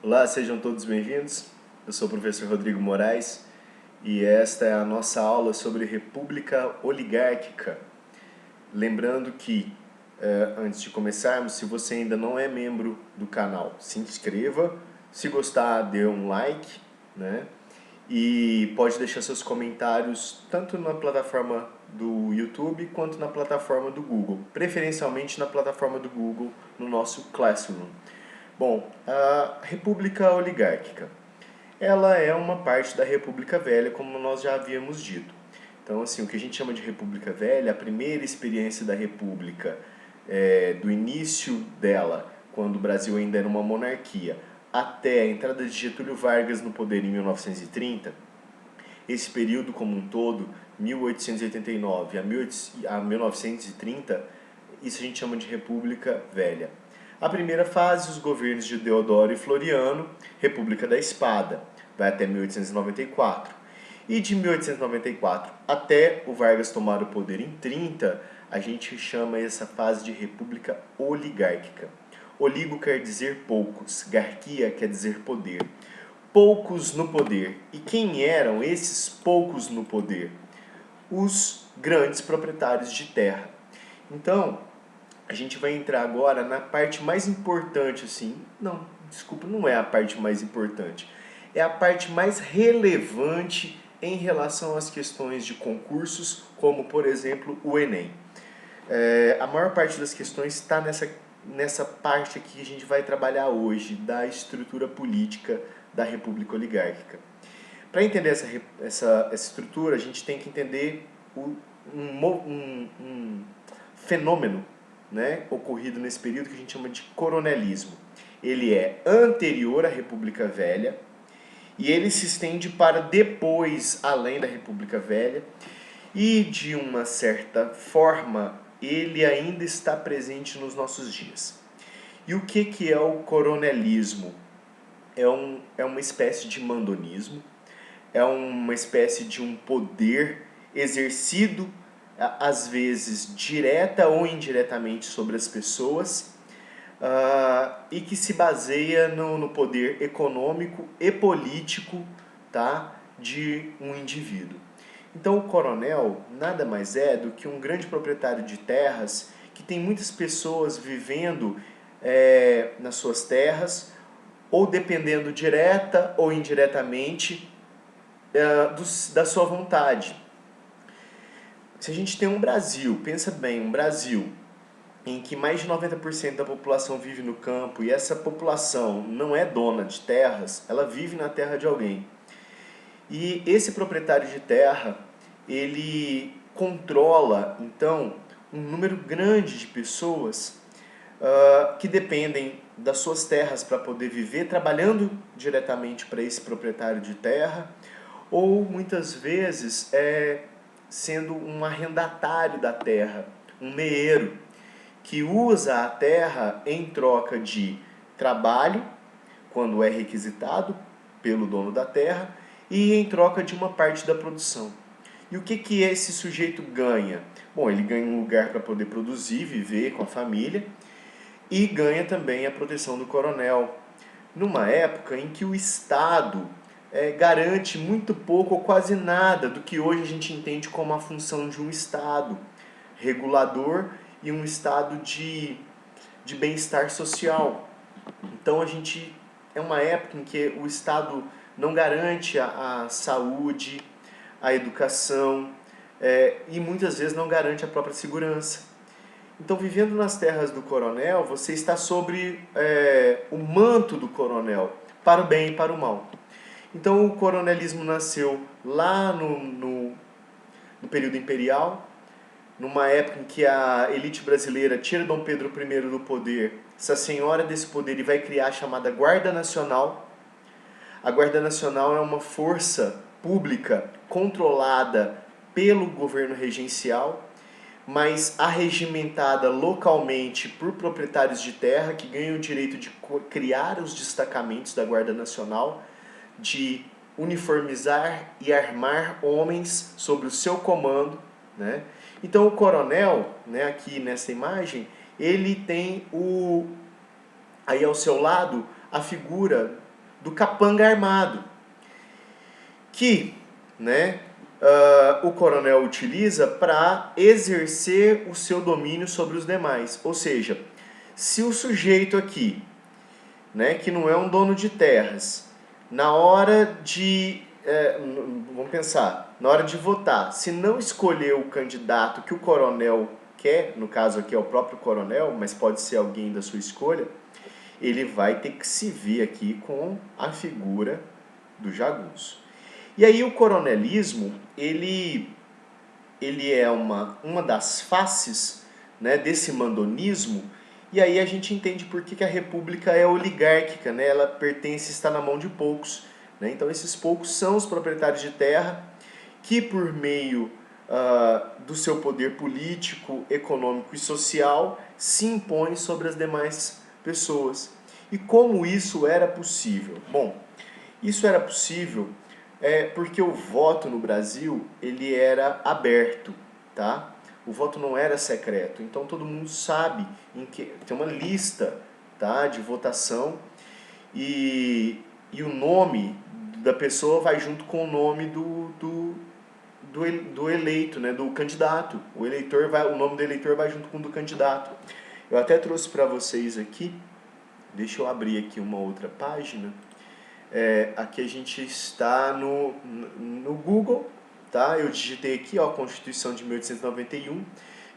Olá, sejam todos bem-vindos. Eu sou o professor Rodrigo Moraes e esta é a nossa aula sobre República Oligárquica. Lembrando que, antes de começarmos, se você ainda não é membro do canal, se inscreva. Se gostar, dê um like, né? E pode deixar seus comentários tanto na plataforma do YouTube quanto na plataforma do Google, preferencialmente na plataforma do Google, no nosso Classroom. Bom, a República Oligárquica, ela é uma parte da República Velha, como nós já havíamos dito. Então, assim, o que a gente chama de República Velha, a primeira experiência da República, do início dela, quando o Brasil ainda era uma monarquia, até a entrada de Getúlio Vargas no poder em 1930, esse período como um todo, 1889 a 1930, isso a gente chama de República Velha. A primeira fase, os governos de Deodoro e Floriano, República da Espada, vai até 1894. E de 1894 até o Vargas tomar o poder em 30, a gente chama essa fase de República Oligárquica. Oligo quer dizer poucos, garquia quer dizer poder. Poucos no poder. E quem eram esses poucos no poder? Os grandes proprietários de terra. Então, a gente vai entrar agora na parte mais importante, assim. Não, desculpa, não é a parte mais importante. É a parte mais relevante em relação às questões de concursos, como, por exemplo, o Enem. A maior parte das questões está nessa parte aqui que a gente vai trabalhar hoje, da estrutura política da República Oligárquica. Para entender essa estrutura, a gente tem que entender um fenômeno, né, ocorrido nesse período que a gente chama de coronelismo. Ele é anterior à República Velha e ele se estende para depois, além da República Velha, e de uma certa forma ele ainda está presente nos nossos dias. E o que é o coronelismo? É uma espécie de mandonismo, é uma espécie de um poder exercido, às vezes direta ou indiretamente, sobre as pessoas, e que se baseia no poder econômico e político, tá, de um indivíduo. Então o coronel nada mais é do que um grande proprietário de terras que tem muitas pessoas vivendo nas suas terras, ou dependendo direta ou indiretamente da sua vontade. Se a gente tem um Brasil, pensa bem, um Brasil em que mais de 90% da população vive no campo e essa população não é dona de terras, ela vive na terra de alguém. E esse proprietário de terra, ele controla, então, um número grande de pessoas que dependem das suas terras para poder viver, trabalhando diretamente para esse proprietário de terra, ou muitas vezes sendo um arrendatário da terra, um meeiro, que usa a terra em troca de trabalho, quando é requisitado pelo dono da terra, e em troca de uma parte da produção. E o que esse sujeito ganha? Bom, ele ganha um lugar para poder produzir, viver com a família, e ganha também a proteção do coronel, numa época em que o Estado garante muito pouco ou quase nada do que hoje a gente entende como a função de um Estado regulador e um Estado de bem-estar social. Então é uma época em que o Estado não garante a saúde, a educação e muitas vezes não garante a própria segurança. Então, vivendo nas terras do coronel, você está sobre o manto do coronel, para o bem e para o mal. Então, o coronelismo nasceu lá no período imperial, numa época em que a elite brasileira tira Dom Pedro I do poder, essa senhora desse poder, e vai criar a chamada Guarda Nacional. A Guarda Nacional é uma força pública controlada pelo governo regencial, mas arregimentada localmente por proprietários de terra que ganham o direito de criar os destacamentos da Guarda Nacional, de uniformizar e armar homens sob o seu comando, né? Então o coronel, né, aqui nessa imagem, ele tem aí ao seu lado a figura do capanga armado, que, né, o coronel utiliza para exercer o seu domínio sobre os demais. Ou seja, se o sujeito aqui, né, que não é um dono de terras, na hora de, vamos pensar, na hora de votar, se não escolher o candidato que o coronel quer, no caso aqui é o próprio coronel, mas pode ser alguém da sua escolha, ele vai ter que se ver aqui com a figura do jagunço. E aí o coronelismo, ele é uma das faces, né, desse mandonismo, e aí a gente entende por que a república é oligárquica, né? Ela pertence, está na mão de poucos, né? Então esses poucos são os proprietários de terra que por meio do seu poder político, econômico e social se impõem sobre as demais pessoas. E como isso era possível? Bom, isso era possível porque o voto no Brasil ele era aberto, tá? O voto não era secreto, então todo mundo sabe tem uma lista, tá, de votação e o nome da pessoa vai junto com o nome do eleito, né, do candidato. O nome do eleitor vai junto com o do candidato. Eu até trouxe para vocês aqui, deixa eu abrir aqui uma outra página. Aqui a gente está no Google, tá? Eu digitei aqui, ó, Constituição de 1891.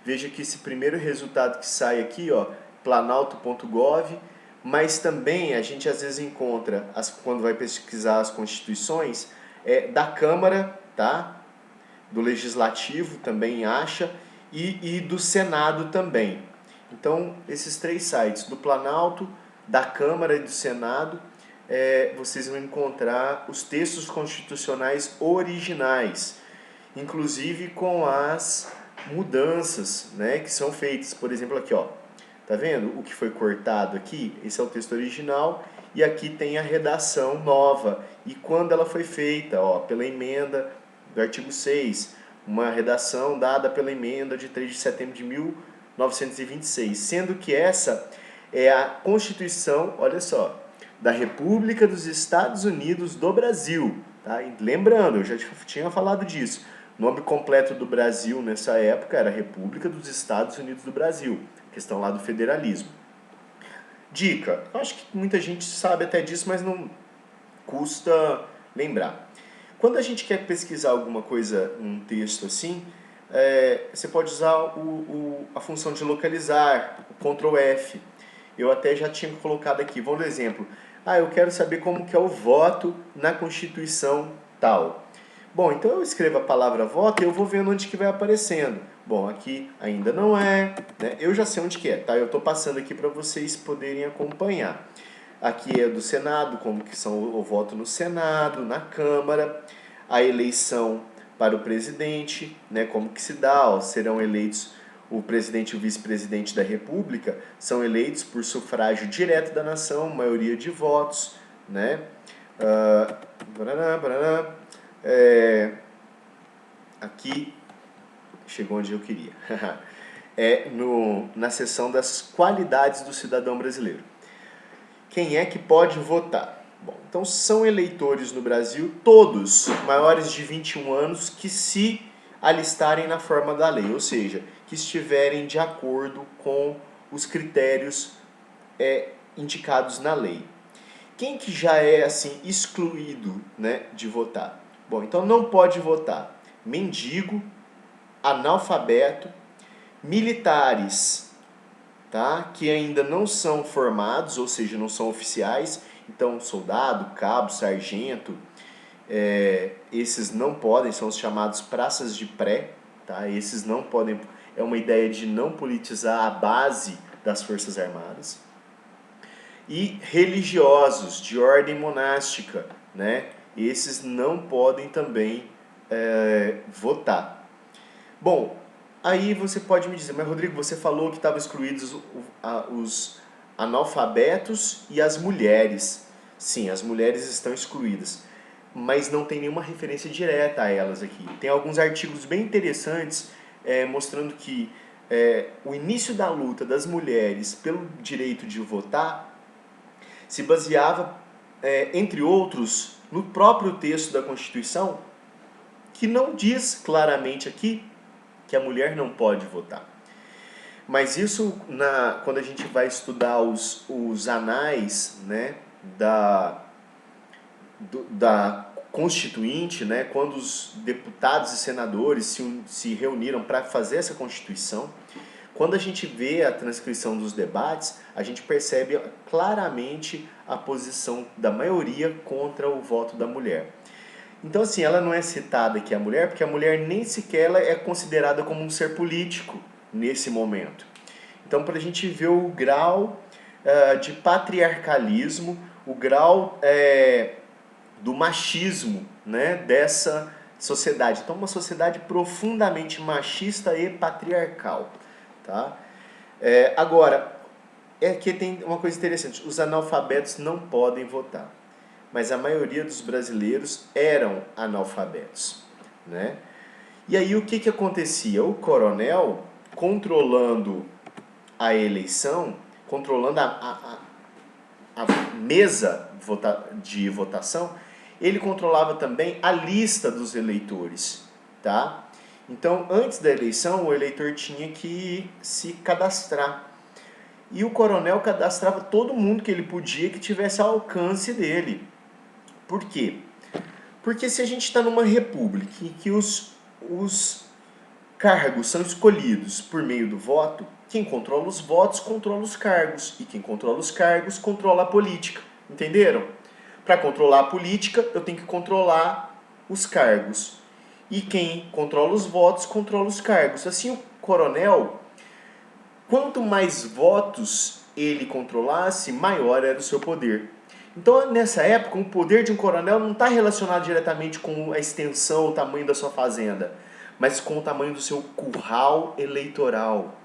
Veja que esse primeiro resultado que sai aqui, ó, planalto.gov, mas também a gente às vezes encontra, quando vai pesquisar as constituições, da Câmara, tá? Do Legislativo também acha, e do Senado também. Então, esses três sites, do Planalto, da Câmara e do Senado, vocês vão encontrar os textos constitucionais originais, inclusive com as mudanças, né, que são feitas. Por exemplo, aqui, ó, tá vendo o que foi cortado aqui? Esse é o texto original e aqui tem a redação nova. E quando ela foi feita, ó, pela emenda do artigo 6, uma redação dada pela emenda de 3 de setembro de 1926, sendo que essa é a Constituição, olha só, da República dos Estados Unidos do Brasil. Tá? E lembrando, eu já tinha falado disso, o nome completo do Brasil nessa época era República dos Estados Unidos do Brasil, questão lá do federalismo. Dica, eu acho que muita gente sabe até disso, mas não custa lembrar. Quando a gente quer pesquisar alguma coisa, um texto assim, você pode usar a função de localizar, o Ctrl F. Eu até já tinha colocado aqui, vamos dar exemplo. Eu quero saber como que é o voto na Constituição tal. Bom, então eu escrevo a palavra voto e eu vou vendo onde que vai aparecendo. Bom, aqui ainda não é, né? Eu já sei onde que é, tá? Eu estou passando aqui para vocês poderem acompanhar. Aqui é do Senado, como que são o voto no Senado, na Câmara, a eleição para o presidente, né, como que se dá, ó, serão eleitos o presidente e o vice-presidente da República, são eleitos por sufrágio direto da nação, maioria de votos, né? Aqui, chegou onde eu queria, na seção das qualidades do cidadão brasileiro. Quem é que pode votar? Bom, então são eleitores no Brasil, todos maiores de 21 anos, que se alistarem na forma da lei, ou seja, que estiverem de acordo com os critérios indicados na lei. Quem que já é assim excluído, né, de votar? Bom, então não pode votar mendigo, analfabeto, militares, tá, que ainda não são formados, ou seja, não são oficiais, então soldado, cabo, sargento, esses não podem, são os chamados praças de pré, tá? Esses não podem, é uma ideia de não politizar a base das Forças Armadas. E religiosos de ordem monástica, né? Esses não podem também votar. Bom, aí você pode me dizer, mas Rodrigo, você falou que estavam excluídos os analfabetos e as mulheres. Sim, as mulheres estão excluídas, mas não tem nenhuma referência direta a elas aqui. Tem alguns artigos bem interessantes mostrando que o início da luta das mulheres pelo direito de votar se baseava entre outros, no próprio texto da Constituição, que não diz claramente aqui que a mulher não pode votar. Mas isso, quando a gente vai estudar os anais, né, da Constituinte, né, quando os deputados e senadores se reuniram para fazer essa Constituição, quando a gente vê a transcrição dos debates, a gente percebe claramente a posição da maioria contra o voto da mulher. Então, assim, ela não é citada aqui, a mulher, porque a mulher nem sequer ela é considerada como um ser político nesse momento. Então, para a gente ver o grau de patriarcalismo, o grau do machismo, né, dessa sociedade. Então, uma sociedade profundamente machista e patriarcal. Tá? Agora, aqui tem uma coisa interessante. Os analfabetos não podem votar. Mas a maioria dos brasileiros eram analfabetos, né? E aí o que acontecia? O coronel, controlando a eleição, controlando a mesa de votação, ele controlava também a lista dos eleitores, tá? Então, antes da eleição, o eleitor tinha que se cadastrar. E o coronel cadastrava todo mundo que ele podia que tivesse ao alcance dele. Por quê? Porque se a gente está numa república em que os cargos são escolhidos por meio do voto, quem controla os votos controla os cargos. E quem controla os cargos controla a política. Entenderam? Para controlar a política, eu tenho que controlar os cargos. E quem controla os votos controla os cargos. Assim, o coronel, quanto mais votos ele controlasse, maior era o seu poder. Então, nessa época, o poder de um coronel não está relacionado diretamente com a extensão, o tamanho da sua fazenda, mas com o tamanho do seu curral eleitoral,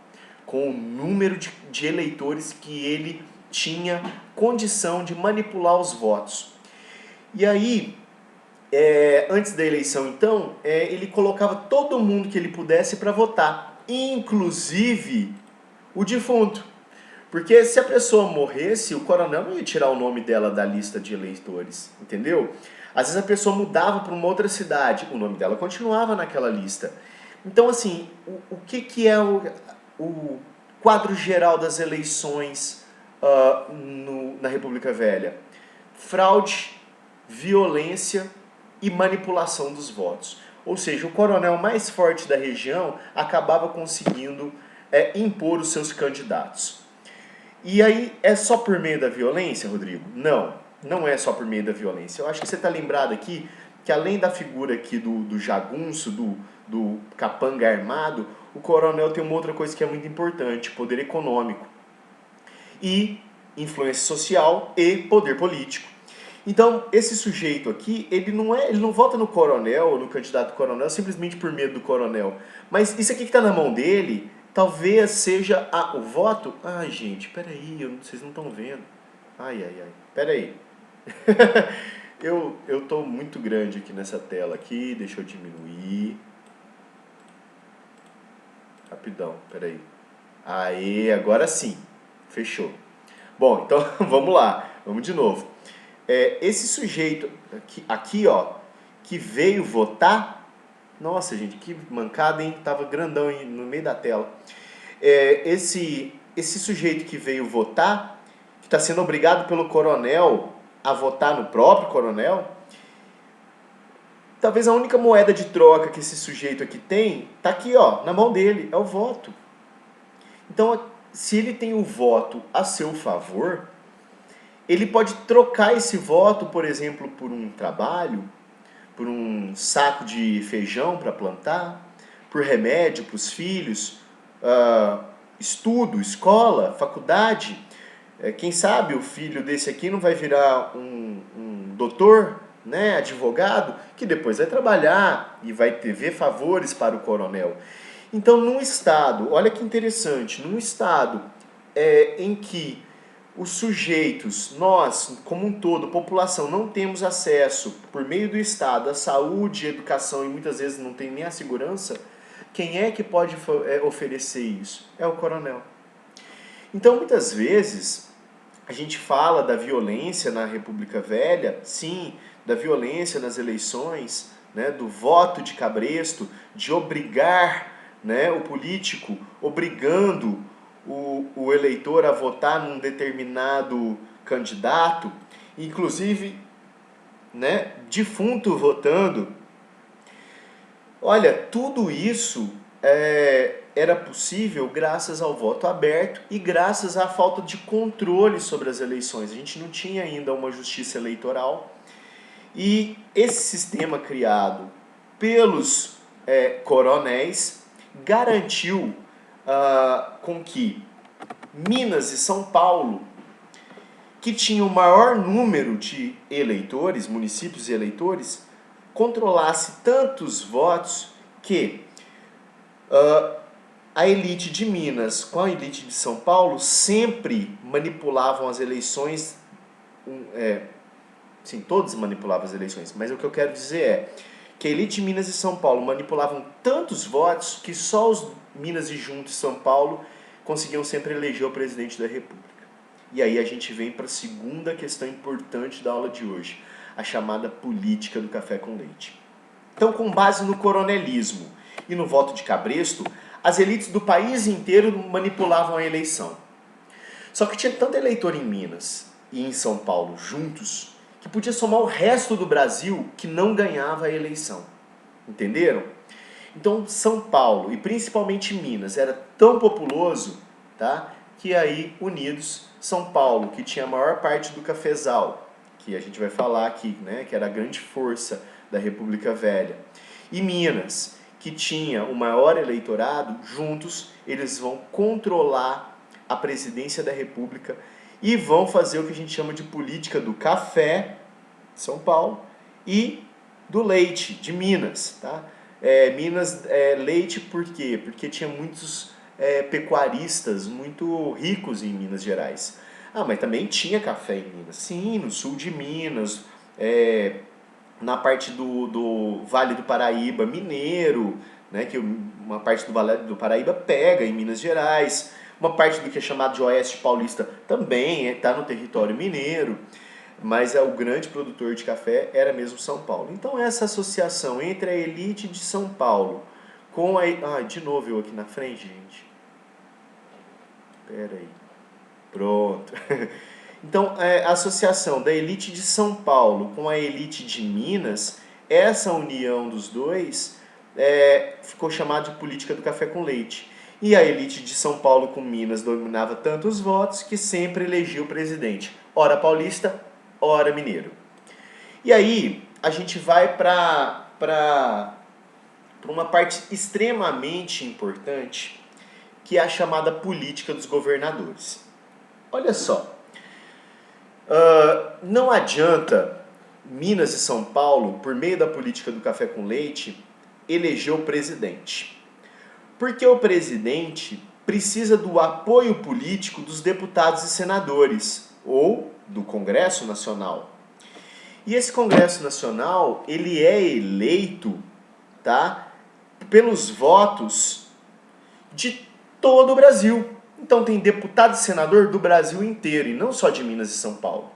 com o número de eleitores que ele tinha condição de manipular os votos. E aí, antes da eleição, então, ele colocava todo mundo que ele pudesse para votar, inclusive o defunto. Porque se a pessoa morresse, o coronel não ia tirar o nome dela da lista de eleitores, entendeu? Às vezes a pessoa mudava para uma outra cidade, o nome dela continuava naquela lista. Então, assim, o que é o quadro geral das eleições na República Velha? Fraude, violência e manipulação dos votos. Ou seja, o coronel mais forte da região acabava conseguindo impor os seus candidatos. E aí, é só por meio da violência, Rodrigo? Não, não é só por meio da violência. Eu acho que você está lembrado aqui que além da figura aqui do jagunço, do capanga armado, o coronel tem uma outra coisa que é muito importante, poder econômico. E influência social e poder político. Então, esse sujeito aqui, ele não vota no coronel, no candidato coronel, simplesmente por medo do coronel. Mas isso aqui que está na mão dele, talvez seja o voto... Ai, gente, peraí, vocês não estão vendo. Ai, peraí. eu tô muito grande aqui nessa tela aqui, deixa eu diminuir. Rapidão, peraí. Aê, agora sim, fechou. Bom, então vamos lá, vamos de novo. Esse sujeito aqui, ó, que veio votar, nossa, gente, que mancada, hein? Tava grandão no meio da tela. Esse sujeito que veio votar, que está sendo obrigado pelo coronel a votar no próprio coronel, talvez a única moeda de troca que esse sujeito aqui tem, tá aqui, ó, na mão dele, é o voto. Então, se ele tem o voto a seu favor, ele pode trocar esse voto, por exemplo, por um trabalho, por um saco de feijão para plantar, por remédio para os filhos, estudo, escola, faculdade. Quem sabe o filho desse aqui não vai virar um doutor, né, advogado, que depois vai trabalhar e vai ver favores para o coronel. Então, num estado, olha que interessante, num estado em que os sujeitos, nós, como um todo, população, não temos acesso, por meio do Estado, à saúde, à educação e muitas vezes não tem nem a segurança, quem é que pode oferecer isso? É o coronel. Então, muitas vezes, a gente fala da violência na República Velha, sim, da violência nas eleições, né, do voto de cabresto, de obrigar, né, o político, obrigando o eleitor a votar num determinado candidato, inclusive, né, defunto votando. Olha, tudo isso era possível graças ao voto aberto e graças à falta de controle sobre as eleições. A gente não tinha ainda uma justiça eleitoral e esse sistema criado pelos coronéis garantiu com que Minas e São Paulo, que tinham o maior número de eleitores, municípios e eleitores, controlasse tantos votos que a elite de Minas com a elite de São Paulo sempre manipulavam as eleições. Sim, todos manipulavam as eleições, mas o que eu quero dizer é que a elite de Minas e São Paulo manipulavam tantos votos que só os Minas e Juntos e São Paulo conseguiam sempre eleger o presidente da República. E aí a gente vem para a segunda questão importante da aula de hoje, a chamada política do café com leite. Então, com base no coronelismo e no voto de cabresto, as elites do país inteiro manipulavam a eleição. Só que tinha tanto eleitor em Minas e em São Paulo juntos que podia somar o resto do Brasil que não ganhava a eleição. Entenderam? Então, São Paulo e principalmente Minas era tão populoso, tá, que aí, unidos, São Paulo, que tinha a maior parte do cafezal, que a gente vai falar aqui, né, que era a grande força da República Velha, e Minas, que tinha o maior eleitorado, juntos eles vão controlar a presidência da República e vão fazer o que a gente chama de política do café, São Paulo, e do leite, de Minas. Tá? Minas, leite por quê? Porque tinha muitos pecuaristas muito ricos em Minas Gerais. Ah, mas também tinha café em Minas. Sim, no sul de Minas, na parte do Vale do Paraíba mineiro, né, que uma parte do Vale do Paraíba pega em Minas Gerais, uma parte do que é chamado de Oeste Paulista também está no território mineiro, mas o grande produtor de café era mesmo São Paulo. Então essa associação entre a elite de São Paulo com a... de novo eu aqui na frente, gente. Pera aí. Pronto. Então, a associação da elite de São Paulo com a elite de Minas, essa união dos dois ficou chamada de política do café com leite. E a elite de São Paulo com Minas dominava tantos votos que sempre elegia o presidente, ora paulista, ora mineiro. E aí, a gente vai para uma parte extremamente importante, que é a chamada política dos governadores. Olha só. Não adianta Minas e São Paulo, por meio da política do café com leite, eleger o presidente. Porque o presidente precisa do apoio político dos deputados e senadores, ou do Congresso Nacional. E esse Congresso Nacional, ele é eleito, tá, pelos votos de todo o Brasil. Então tem deputado e senador do Brasil inteiro, e não só de Minas e São Paulo.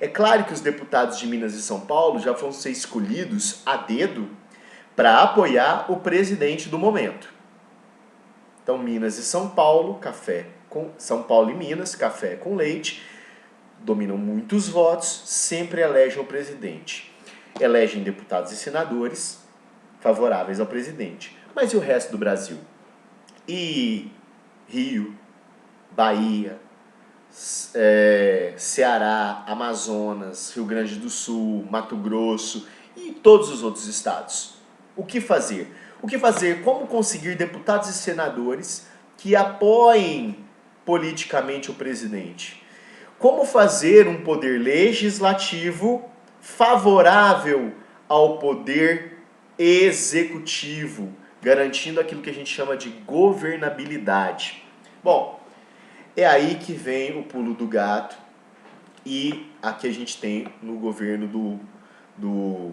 É claro que os deputados de Minas e São Paulo já vão ser escolhidos a dedo para apoiar o presidente do momento. Então Minas e São Paulo, São Paulo e Minas, café com leite, dominam muitos votos, sempre elegem o presidente. Elegem deputados e senadores favoráveis ao presidente. Mas e o resto do Brasil? E Rio, Bahia, Ceará, Amazonas, Rio Grande do Sul, Mato Grosso e todos os outros estados. O que fazer? Como conseguir deputados e senadores que apoiem politicamente o presidente? Como fazer um poder legislativo favorável ao poder executivo, garantindo aquilo que a gente chama de governabilidade? Bom, é aí que vem o pulo do gato, e aqui a gente tem no governo do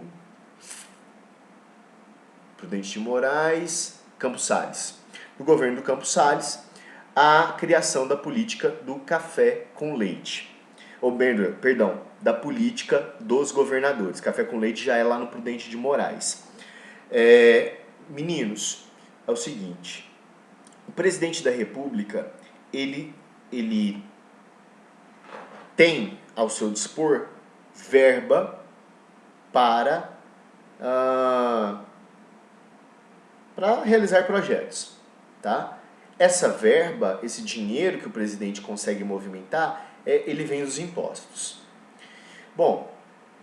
Prudente de Moraes, Campos Salles. No governo do Campos Salles, a criação da política do café com leite. Perdão, da política dos governadores. Café com Leite já é lá no Prudente de Moraes. Meninos, é o seguinte, o presidente da República, ele tem ao seu dispor verba para realizar projetos, tá? Essa verba, esse dinheiro que o presidente consegue movimentar, ele vem dos impostos. Bom,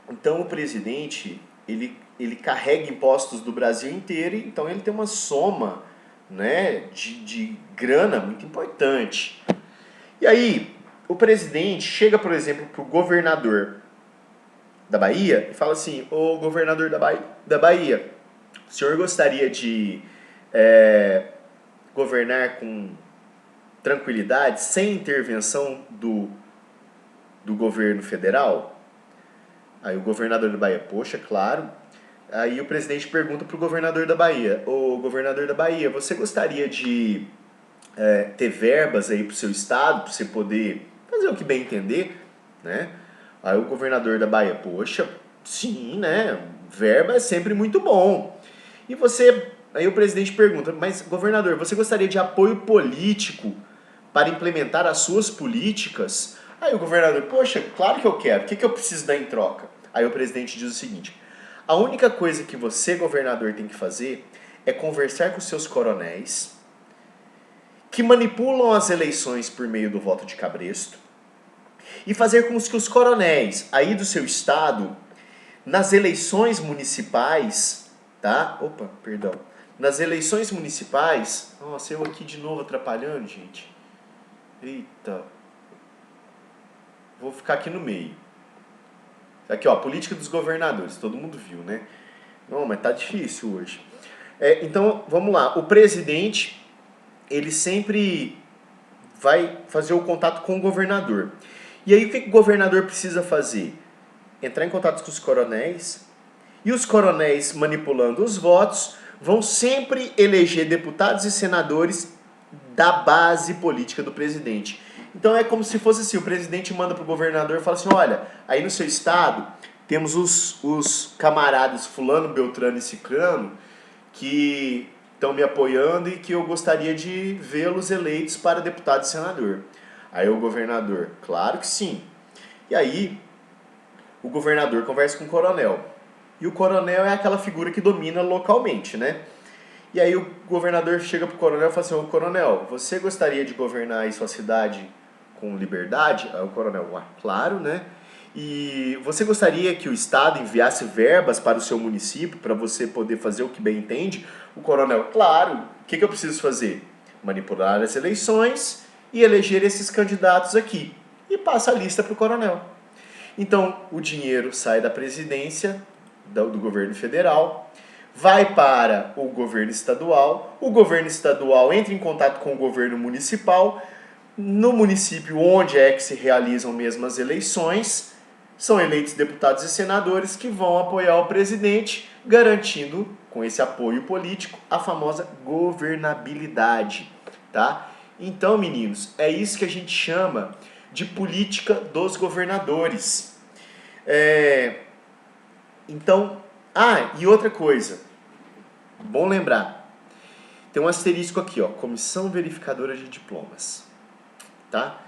então o presidente, ele carrega impostos do Brasil inteiro, então ele tem uma soma, né, de grana muito importante. E aí, o presidente chega, por exemplo, para o governador da Bahia e fala assim: ô governador da Bahia, o senhor gostaria de governar com tranquilidade, sem intervenção do governo federal? Aí o governador da Bahia, poxa, claro. Aí o presidente pergunta para o governador da Bahia: ô governador da Bahia, você gostaria de ter verbas aí para o seu estado, para você poder fazer o que bem entender, né? Aí o governador da Bahia, poxa, sim, né? Verba é sempre muito bom. E você, aí o presidente pergunta: mas governador, você gostaria de apoio político para implementar as suas políticas? Aí o governador, poxa, claro que eu quero, o que eu preciso dar em troca? Aí o presidente diz o seguinte: a única coisa que você, governador, tem que fazer é conversar com seus coronéis, que manipulam as eleições por meio do voto de cabresto, e fazer com que os coronéis aí do seu estado, nas eleições municipais, tá? Opa, perdão. Nas eleições municipais... Nossa, eu aqui de novo atrapalhando, gente. Eita. Vou ficar aqui no meio. Aqui, ó, política dos governadores. Todo mundo viu, né? Não, mas tá difícil hoje. Então, vamos lá. O presidente, ele sempre vai fazer o contato com o governador. E aí, o que o governador precisa fazer? Entrar em contato com os coronéis. E os coronéis, manipulando os votos, vão sempre eleger deputados e senadores da base política do presidente. Então é como se fosse assim, o presidente manda pro governador e fala assim: olha, aí no seu estado temos os camaradas fulano, beltrano e ciclano que estão me apoiando e que eu gostaria de vê-los eleitos para deputado e senador. Aí o governador, claro que sim. E aí o governador conversa com o coronel. E o coronel é aquela figura que domina localmente, né? E aí o governador chega pro coronel e fala assim: ô coronel, você gostaria de governar aí sua cidade com liberdade? Aí o coronel, claro, né? E você gostaria que o estado enviasse verbas para o seu município para você poder fazer o que bem entende? O coronel, claro. O que eu preciso fazer? Manipular as eleições e eleger esses candidatos aqui. E passa a lista pro coronel. Então, o dinheiro sai da presidência do governo federal, vai para o governo estadual entra em contato com o governo municipal, no município onde é que se realizam mesmo as eleições, são eleitos deputados e senadores que vão apoiar o presidente, garantindo, com esse apoio político, a famosa governabilidade, tá? Então, meninos, é isso que a gente chama de política dos governadores. Então, e outra coisa, bom lembrar, tem um asterisco aqui, ó, Comissão Verificadora de Diplomas, tá?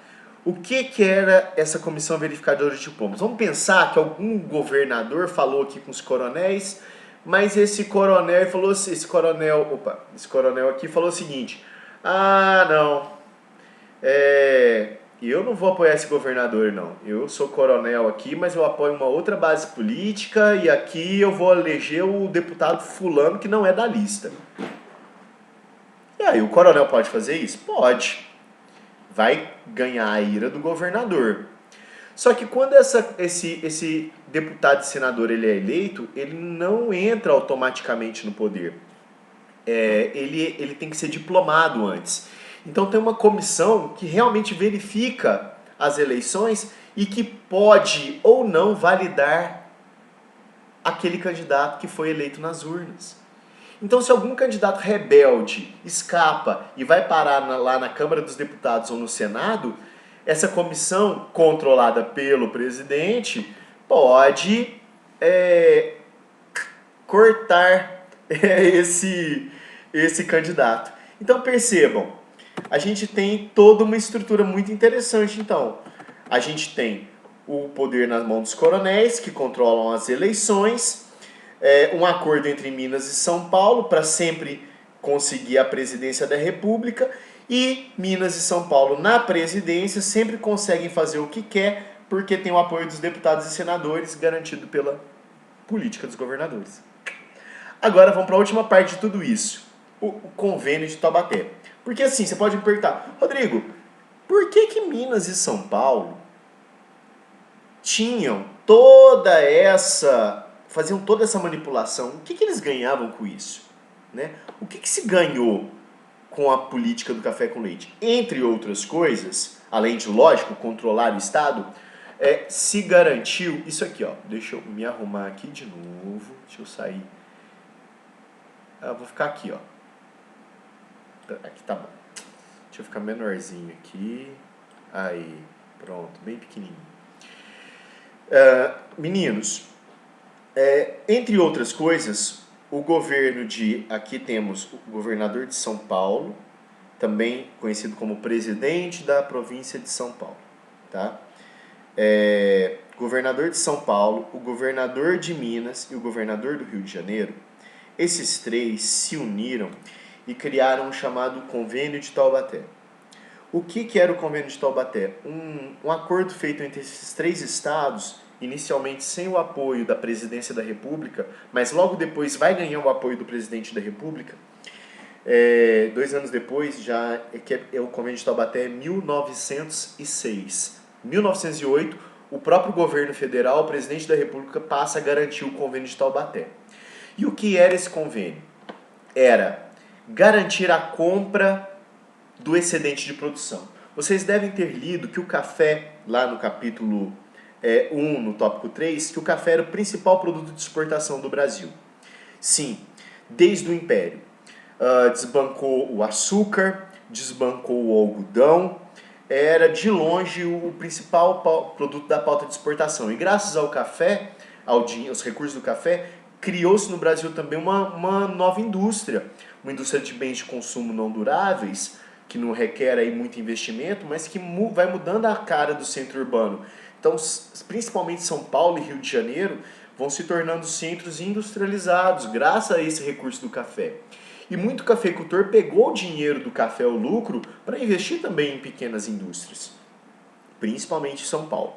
O que era essa Comissão Verificadora de Diplomas? Vamos pensar que algum governador falou aqui com os coronéis, mas esse coronel aqui falou o seguinte: não, eu não vou apoiar esse governador, não. Eu sou coronel aqui, mas eu apoio uma outra base política e aqui eu vou eleger o deputado fulano que não é da lista. E aí, o coronel pode fazer isso? Pode. Vai ganhar a ira do governador. Só que quando esse deputado e senador ele é eleito, ele não entra automaticamente no poder. Ele tem que ser diplomado antes. Então tem uma comissão que realmente verifica as eleições e que pode ou não validar aquele candidato que foi eleito nas urnas. Então se algum candidato rebelde escapa e vai parar lá na Câmara dos Deputados ou no Senado, essa comissão, controlada pelo presidente, pode cortar esse candidato. Então percebam, a gente tem toda uma estrutura muito interessante. Então, a gente tem o poder nas mãos dos coronéis, que controlam as eleições, um acordo entre Minas e São Paulo para sempre conseguir a presidência da República, e Minas e São Paulo na presidência sempre conseguem fazer o que quer, porque tem o apoio dos deputados e senadores garantido pela política dos governadores. Agora vamos para a última parte de tudo isso, o convênio de Taubaté. Porque assim, você pode me perguntar, Rodrigo, por que Minas e São Paulo faziam toda essa manipulação? O que eles ganhavam com isso? Né? O que se ganhou com a política do café com leite? Entre outras coisas, além de, lógico, controlar o Estado, se garantiu isso aqui, ó. Deixa eu me arrumar aqui de novo. Deixa eu sair. Vou ficar aqui, ó. Aqui tá bom. Deixa eu ficar menorzinho aqui. Aí, pronto, bem pequenininho. Meninos, entre outras coisas, o governo aqui temos o governador de São Paulo, também conhecido como presidente da província de São Paulo, tá? Governador de São Paulo, o governador de Minas e o governador do Rio de Janeiro, esses três se uniram e criaram o chamado Convênio de Taubaté. O que era o Convênio de Taubaté? Um acordo feito entre esses três estados, inicialmente sem o apoio da Presidência da República, mas logo depois vai ganhar o apoio do Presidente da República. 2 anos depois, o Convênio de Taubaté é 1906. 1908, o próprio governo federal, o Presidente da República, passa a garantir o Convênio de Taubaté. E o que era esse convênio? Era garantir a compra do excedente de produção. Vocês devem ter lido que o café, lá no capítulo 1, no tópico 3, que o café era o principal produto de exportação do Brasil. Sim, desde o Império. Desbancou o açúcar, desbancou o algodão, era de longe o principal produto da pauta de exportação. E graças ao café, aos recursos do café, criou-se no Brasil também uma nova indústria, uma indústria de bens de consumo não duráveis, que não requer aí muito investimento, mas que vai mudando a cara do centro urbano. Então, principalmente São Paulo e Rio de Janeiro vão se tornando centros industrializados, graças a esse recurso do café. E muito cafeicultor pegou o dinheiro do café, o lucro, para investir também em pequenas indústrias, principalmente em São Paulo.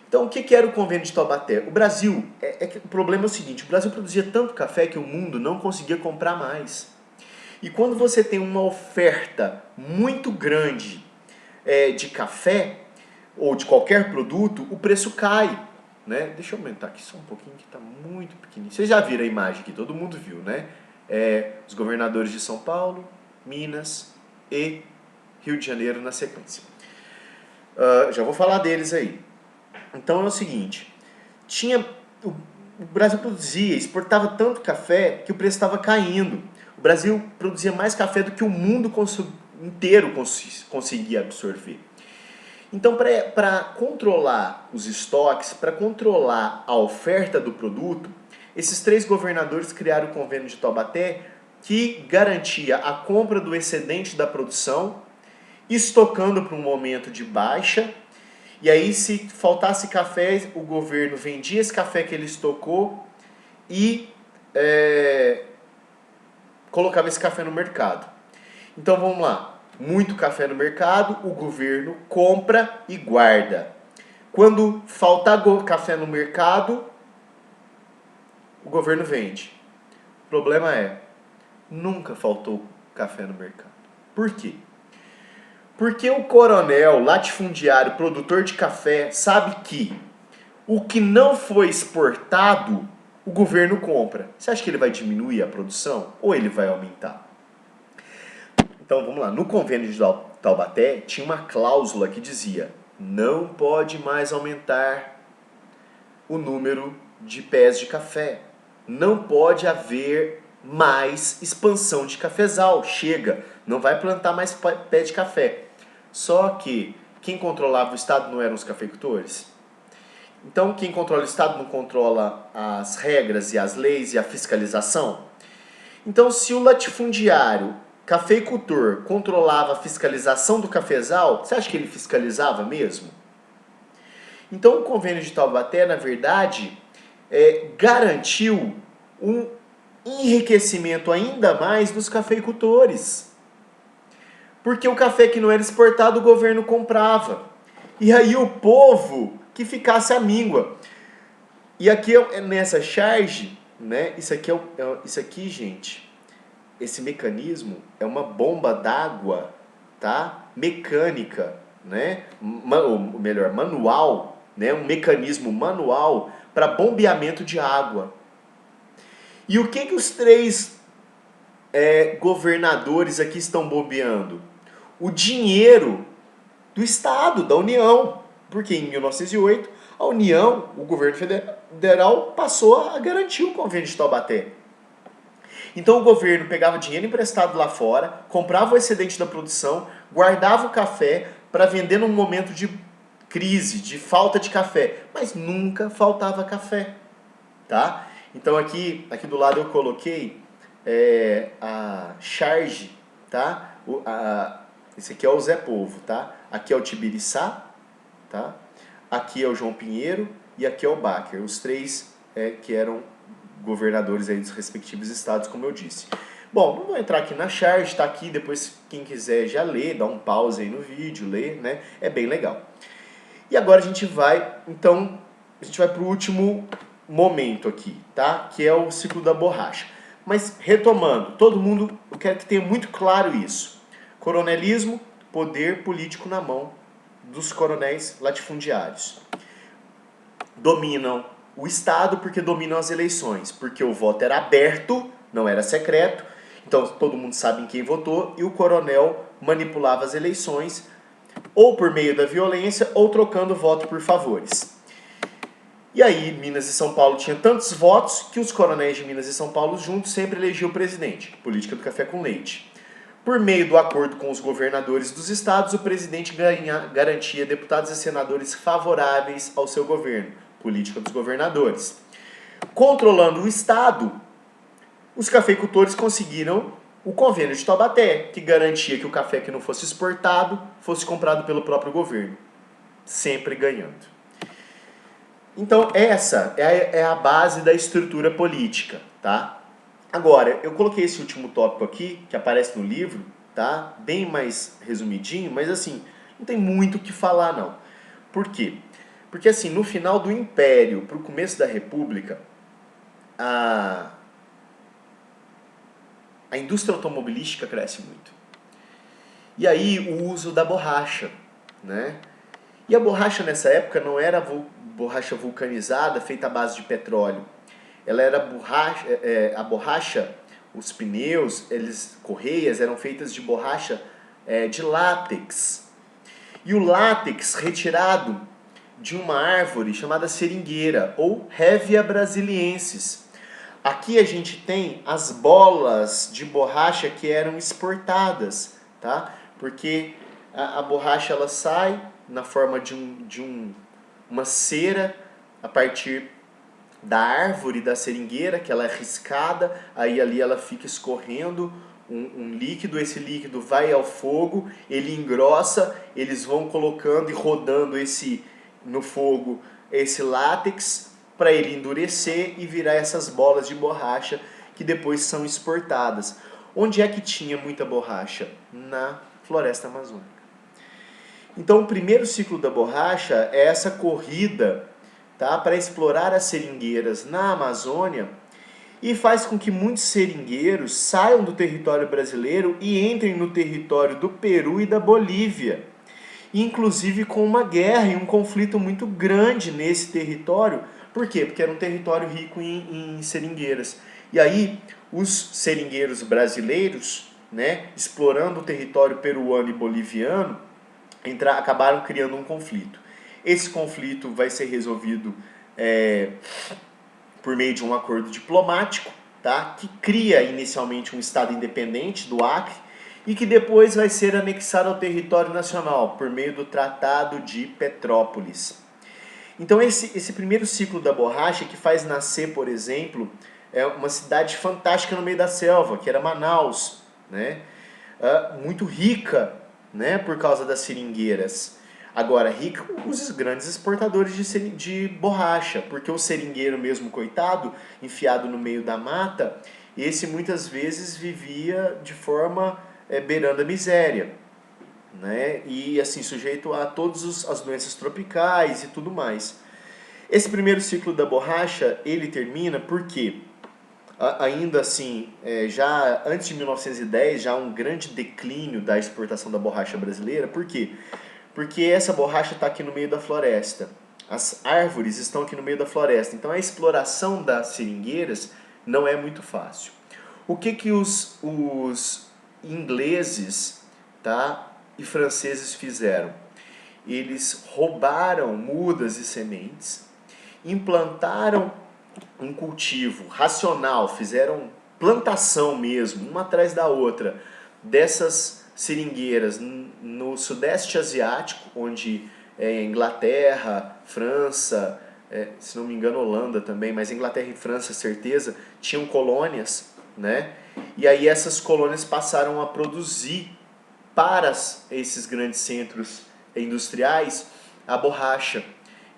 Então, o que era o Convênio de Taubaté? O Brasil, o problema é o seguinte, o Brasil produzia tanto café que o mundo não conseguia comprar mais. E quando você tem uma oferta muito grande de café, ou de qualquer produto, o preço cai. Né? Deixa eu aumentar aqui só um pouquinho, que está muito pequenininho. Vocês já viram a imagem aqui, todo mundo viu, né? Os governadores de São Paulo, Minas e Rio de Janeiro na sequência. Já vou falar deles aí. Então é o seguinte, o Brasil produzia, exportava tanto café que o preço estava caindo. O Brasil produzia mais café do que o mundo inteiro conseguia absorver. Então, para controlar os estoques, para controlar a oferta do produto, esses três governadores criaram o Convênio de Taubaté, que garantia a compra do excedente da produção, estocando para um momento de baixa, e aí se faltasse café, o governo vendia esse café que ele estocou e colocava esse café no mercado. Então vamos lá. Muito café no mercado, o governo compra e guarda. Quando faltar café no mercado, o governo vende. O problema nunca faltou café no mercado. Por quê? Porque o coronel, latifundiário, produtor de café, sabe que o que não foi exportado, o governo compra. Você acha que ele vai diminuir a produção ou ele vai aumentar? Então, vamos lá. No Convênio de Taubaté, tinha uma cláusula que dizia: não pode mais aumentar o número de pés de café. Não pode haver mais expansão de cafezal. Chega, não vai plantar mais pé de café. Só que quem controlava o Estado não eram os cafeicultores? Então, quem controla o Estado não controla as regras e as leis e a fiscalização? Então, se o latifundiário cafeicultor controlava a fiscalização do cafezal, você acha que ele fiscalizava mesmo? Então, o convênio de Taubaté, na verdade, garantiu um enriquecimento ainda mais dos cafeicultores. Porque o café que não era exportado, o governo comprava. E aí o povo que ficasse à míngua. E aqui nessa charge, né? Isso aqui, gente, esse mecanismo é uma bomba d'água, tá? Mecânica, né? Ou melhor, manual, né? Um mecanismo manual para bombeamento de água. E o que os três governadores aqui estão bombeando? O dinheiro do Estado, da União. Porque em 1908, a União, o governo federal, passou a garantir o convênio de Taubaté. Então o governo pegava dinheiro emprestado lá fora, comprava o excedente da produção, guardava o café para vender num momento de crise, de falta de café. Mas nunca faltava café. Tá? Então aqui do lado eu coloquei a charge, tá? Esse aqui é o Zé Povo, tá? Aqui é o Tibiriçá, tá? Aqui é o João Pinheiro e aqui é o Baker, os três que eram governadores aí dos respectivos estados, como eu disse. Bom, não vou entrar aqui na charge, tá aqui, depois quem quiser já lê, dá um pause aí no vídeo, lê, né? É bem legal. E agora a gente vai para o último momento aqui, tá? Que é o ciclo da borracha. Mas retomando, todo mundo, eu quero que tenha muito claro isso. Coronelismo, poder político na mão dos coronéis latifundiários. Dominam o Estado porque dominam as eleições, porque o voto era aberto, não era secreto, então todo mundo sabe em quem votou, e o coronel manipulava as eleições, ou por meio da violência, ou trocando voto por favores. E aí, Minas e São Paulo tinha tantos votos que os coronéis de Minas e São Paulo juntos sempre elegiam o presidente. Política do café com leite. Por meio do acordo com os governadores dos estados, o presidente garantia deputados e senadores favoráveis ao seu governo. Política dos governadores. Controlando o estado, os cafeicultores conseguiram o convênio de Taubaté, que garantia que o café que não fosse exportado fosse comprado pelo próprio governo. Sempre ganhando. Então essa é a base da estrutura política, tá? Agora, eu coloquei esse último tópico aqui, que aparece no livro, tá? Bem mais resumidinho, mas assim, não tem muito o que falar não. Por quê? Porque assim, no final do Império, para o começo da República, a indústria automobilística cresce muito. E aí o uso da borracha, né? E a borracha nessa época não era borracha vulcanizada feita à base de petróleo. Ela era a borracha, os pneus, correias eram feitas de borracha de látex. E o látex retirado de uma árvore chamada seringueira, ou Hevea brasiliensis. Aqui a gente tem as bolas de borracha que eram exportadas, tá? Porque a borracha ela sai na forma de uma cera a partir da árvore da seringueira, que ela é riscada, aí ali ela fica escorrendo um líquido, esse líquido vai ao fogo, ele engrossa, eles vão colocando e rodando no fogo esse látex para ele endurecer e virar essas bolas de borracha que depois são exportadas. Onde é que tinha muita borracha? Na floresta amazônica. Então o primeiro ciclo da borracha é essa corrida, tá, para explorar as seringueiras na Amazônia e faz com que muitos seringueiros saiam do território brasileiro e entrem no território do Peru e da Bolívia. Inclusive com uma guerra e um conflito muito grande nesse território. Por quê? Porque era um território rico em seringueiras. E aí os seringueiros brasileiros, né, explorando o território peruano e boliviano, acabaram criando um conflito. Esse conflito vai ser resolvido por meio de um acordo diplomático, tá? Que cria inicialmente um estado independente do Acre, e que depois vai ser anexado ao território nacional por meio do Tratado de Petrópolis. Então esse primeiro ciclo da borracha que faz nascer, por exemplo, uma cidade fantástica no meio da selva, que era Manaus, né? Muito rica, né, por causa das seringueiras. Agora, rica os grandes exportadores de borracha, porque o seringueiro mesmo, coitado, enfiado no meio da mata, esse muitas vezes vivia de forma beirando a miséria, né? E assim, sujeito a todas as doenças tropicais e tudo mais. Esse primeiro ciclo da borracha, ele termina porque, ainda assim, já antes de 1910, já há um grande declínio da exportação da borracha brasileira. Por quê? Porque essa borracha está aqui no meio da floresta. As árvores estão aqui no meio da floresta. Então a exploração das seringueiras não é muito fácil. O que os ingleses, tá, e franceses fizeram? Eles roubaram mudas e sementes, implantaram um cultivo racional, fizeram plantação mesmo, uma atrás da outra, dessas seringueiras no Sudeste Asiático, onde Inglaterra, França, se não me engano Holanda também, mas Inglaterra e França, certeza, tinham colônias, né? E aí essas colônias passaram a produzir para esses grandes centros industriais a borracha.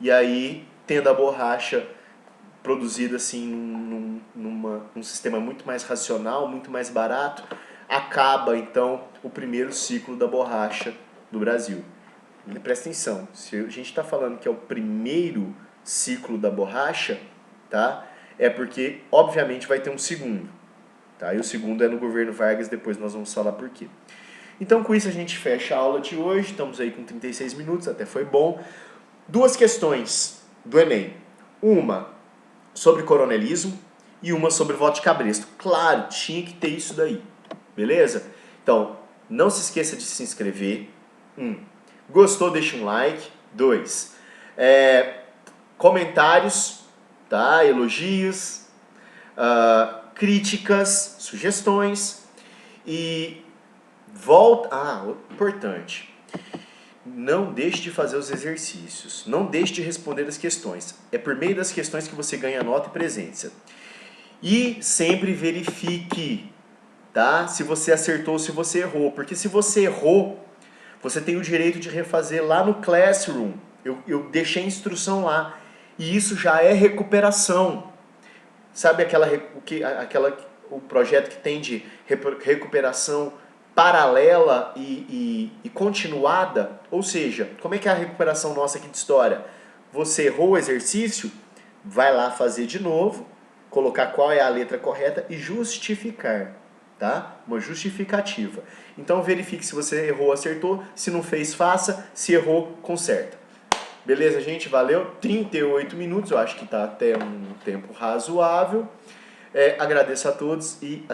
E aí, tendo a borracha produzida assim num sistema muito mais racional, muito mais barato, acaba então o primeiro ciclo da borracha do Brasil. E presta atenção, se a gente está falando que é o primeiro ciclo da borracha, tá? É porque obviamente vai ter um segundo, tá? E o segundo é no governo Vargas, depois nós vamos falar por quê. Então com isso a gente fecha a aula de hoje, estamos aí com 36 minutos, até foi bom. Duas questões do Enem. Uma sobre coronelismo e uma sobre voto de cabresto. Claro, tinha que ter isso daí, beleza? Então, não se esqueça de se inscrever. Gostou, deixa um like. 2. Comentários, tá? Elogios, críticas, sugestões e volta... importante. Não deixe de fazer os exercícios. Não deixe de responder as questões. É por meio das questões que você ganha nota e presença. E sempre verifique, tá? Se você acertou ou se você errou. Porque se você errou, você tem o direito de refazer lá no Classroom. Eu deixei a instrução lá. E isso já é recuperação. Sabe o projeto que tem de recuperação paralela e continuada? Ou seja, como é que é a recuperação nossa aqui de história? Você errou o exercício, vai lá fazer de novo, colocar qual é a letra correta e justificar, tá? Uma justificativa. Então verifique se você errou, acertou, se não fez, faça, se errou, conserta. Beleza, gente? Valeu. 38 minutos, eu acho que tá até um tempo razoável. Agradeço a todos e